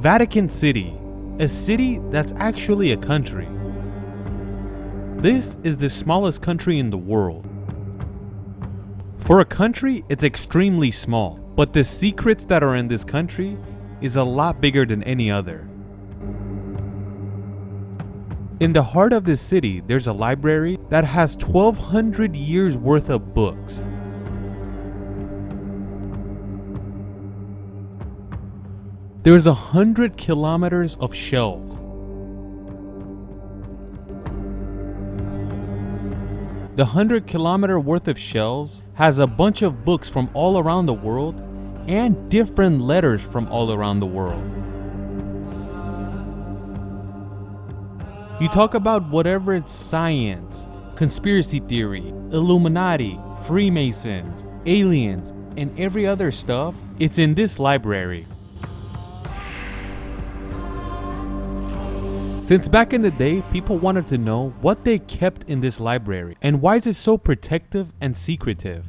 Vatican City, a city that's actually a country. This is the smallest country in the world. For a country, it's extremely small, but the secrets that are in this country is a lot bigger than any other. In the heart of this city, there's a library that has 1,200 years worth of books. There's 100 kilometers of shelves. The 100-kilometer worth of shelves has a bunch of books from all around the world and different letters from all around the world. You talk about whatever it's science, conspiracy theory, Illuminati, Freemasons, aliens, and every other stuff, it's in this library. Since back in the day, people wanted to know what they kept in this library and why is it so protective and secretive.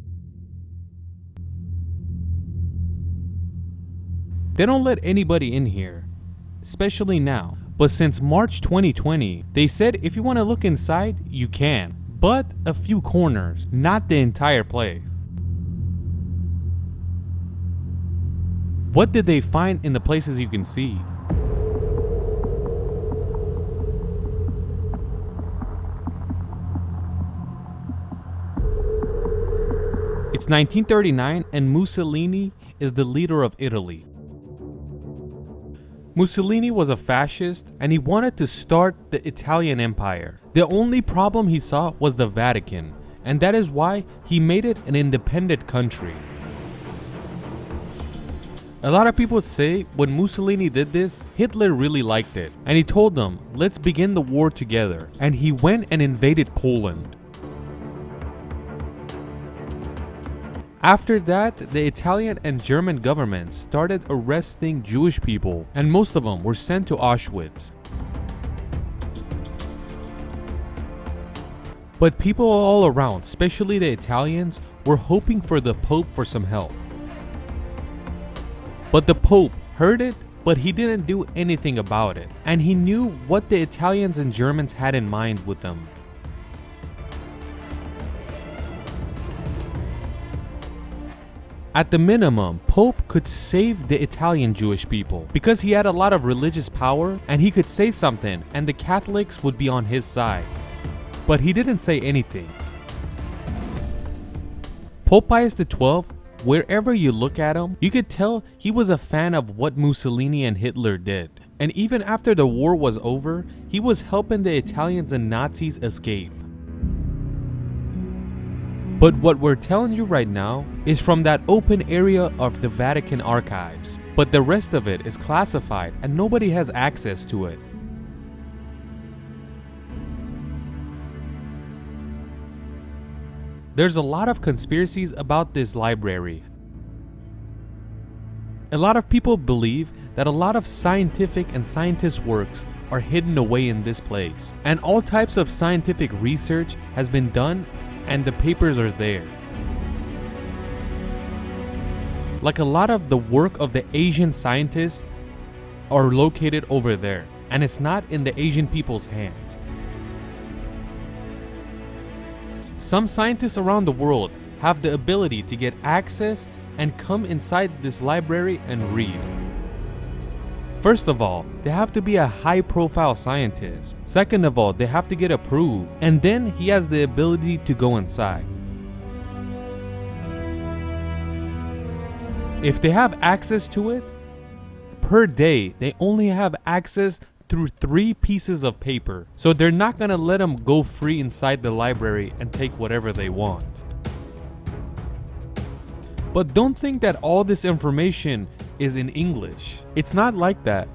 They don't let anybody in here, especially now. But since March 2020, they said if you want to look inside, you can, but a few corners, not the entire place. What did they find in the places you can see? It's 1939 and Mussolini is the leader of Italy. Mussolini was a fascist and he wanted to start the Italian Empire. The only problem he saw was the Vatican, and that is why he made it an independent country. A lot of people say when Mussolini did this, Hitler really liked it, and he told them, let's begin the war together, and he went and invaded Poland. After that, the Italian and German governments started arresting Jewish people, and most of them were sent to Auschwitz. But people all around, especially the Italians, were hoping for the Pope for some help. But the Pope heard it, but he didn't do anything about it, and he knew what the Italians and Germans had in mind with them. At the minimum, Pope could save the Italian Jewish people because he had a lot of religious power and he could say something and the Catholics would be on his side. But he didn't say anything. Pope Pius XII, wherever you look at him, you could tell he was a fan of what Mussolini and Hitler did. And even after the war was over, he was helping the Italians and Nazis escape. But what we're telling you right now is from that open area of the Vatican archives, but the rest of it is classified and nobody has access to it. There's a lot of conspiracies about this library. A lot of people believe that a lot of scientific and scientist works are hidden away in this place, and all types of scientific research has been done and the papers are there. Like a lot of the work of the Asian scientists are located over there, and it's not in the Asian people's hands. Some scientists around the world have the ability to get access and come inside this library and read. First of all, they have to be a high-profile scientist. Second of all, they have to get approved, and then he has the ability to go inside. If they have access to it, per day, they only have access through 3 pieces of paper. So they're not gonna let them go free inside the library and take whatever they want. But don't think that all this information is in English. It's not like that.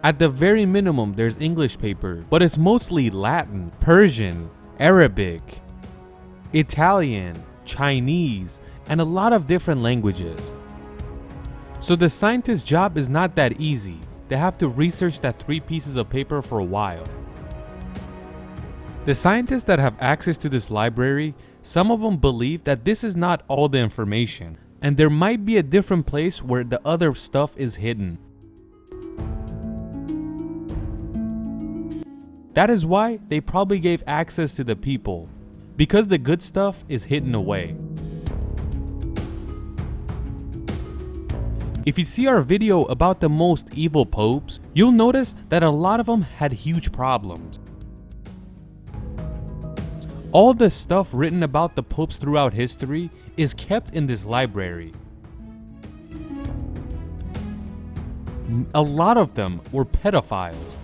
At the very minimum, there's English paper, but it's mostly Latin, Persian, Arabic, Italian, Chinese, and a lot of different languages. So the scientist's job is not that easy. They have to research that 3 pieces of paper for a while. The scientists that have access to this library, some of them believe that this is not all the information. and there might be a different place where the other stuff is hidden. That is why they probably gave access to the people, because the good stuff is hidden away. If you see our video about the most evil popes, you'll notice that a lot of them had huge problems. All the stuff written about the popes throughout history is kept in this library. A lot of them were pedophiles.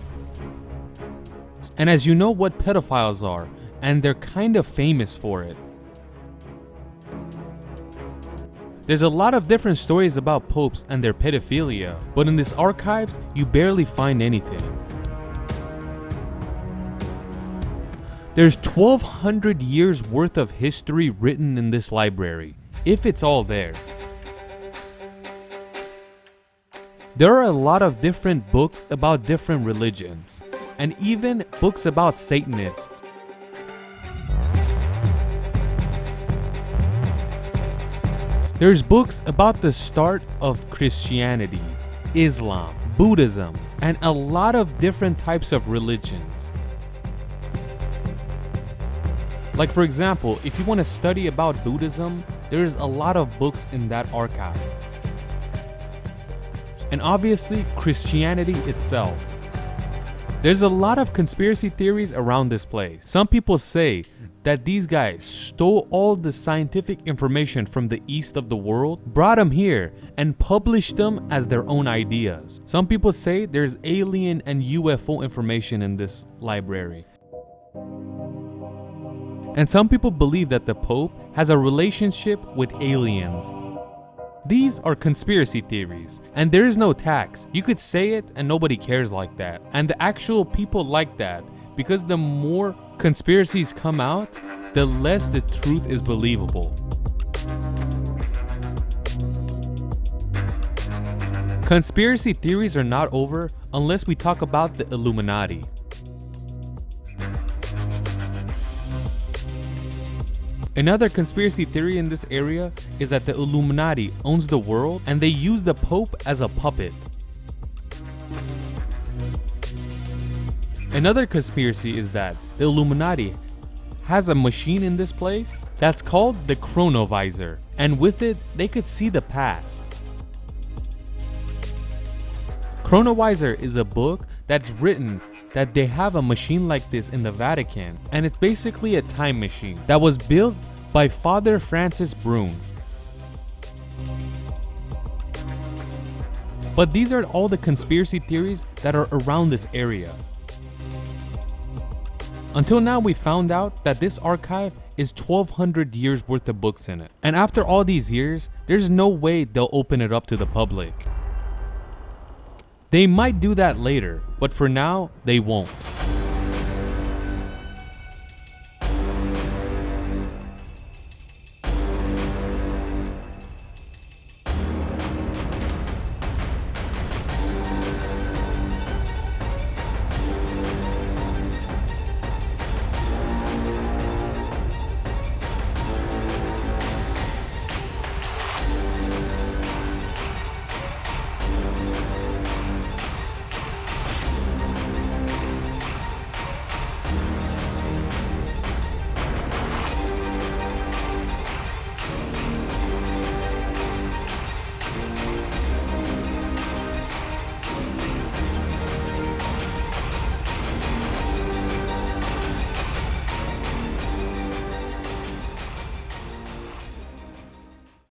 And as you know what pedophiles are, and they're kind of famous for it. There's a lot of different stories about popes and their pedophilia, but in this archives, you barely find anything. There's 1,200 years worth of history written in this library, if it's all there. There are a lot of different books about different religions, and even books about Satanists. There's books about the start of Christianity, Islam, Buddhism, and a lot of different types of religions. Like for example, if you want to study about Buddhism, there's a lot of books in that archive. And obviously, Christianity itself. There's a lot of conspiracy theories around this place. Some people say that these guys stole all the scientific information from the east of the world, brought them here, and published them as their own ideas. Some people say there's alien and UFO information in this library. And some people believe that the Pope has a relationship with aliens. These are conspiracy theories, and there is no tax. You could say it and nobody cares like that. And the actual people like that, because the more conspiracies come out, the less the truth is believable. Conspiracy theories are not over unless we talk about the Illuminati. Another conspiracy theory in this area is that the Illuminati owns the world and they use the Pope as a puppet. Another conspiracy is that the Illuminati has a machine in this place that's called the Chronovisor, and with it they could see the past. Chronovisor is a book that's written that they have a machine like this in the Vatican, and it's basically a time machine that was built by Father Francis Brune. But these are all the conspiracy theories that are around this area. Until now, we found out that this archive is 1,200 years worth of books in it. And after all these years, there's no way they'll open it up to the public. They might do that later, but for now, they won't.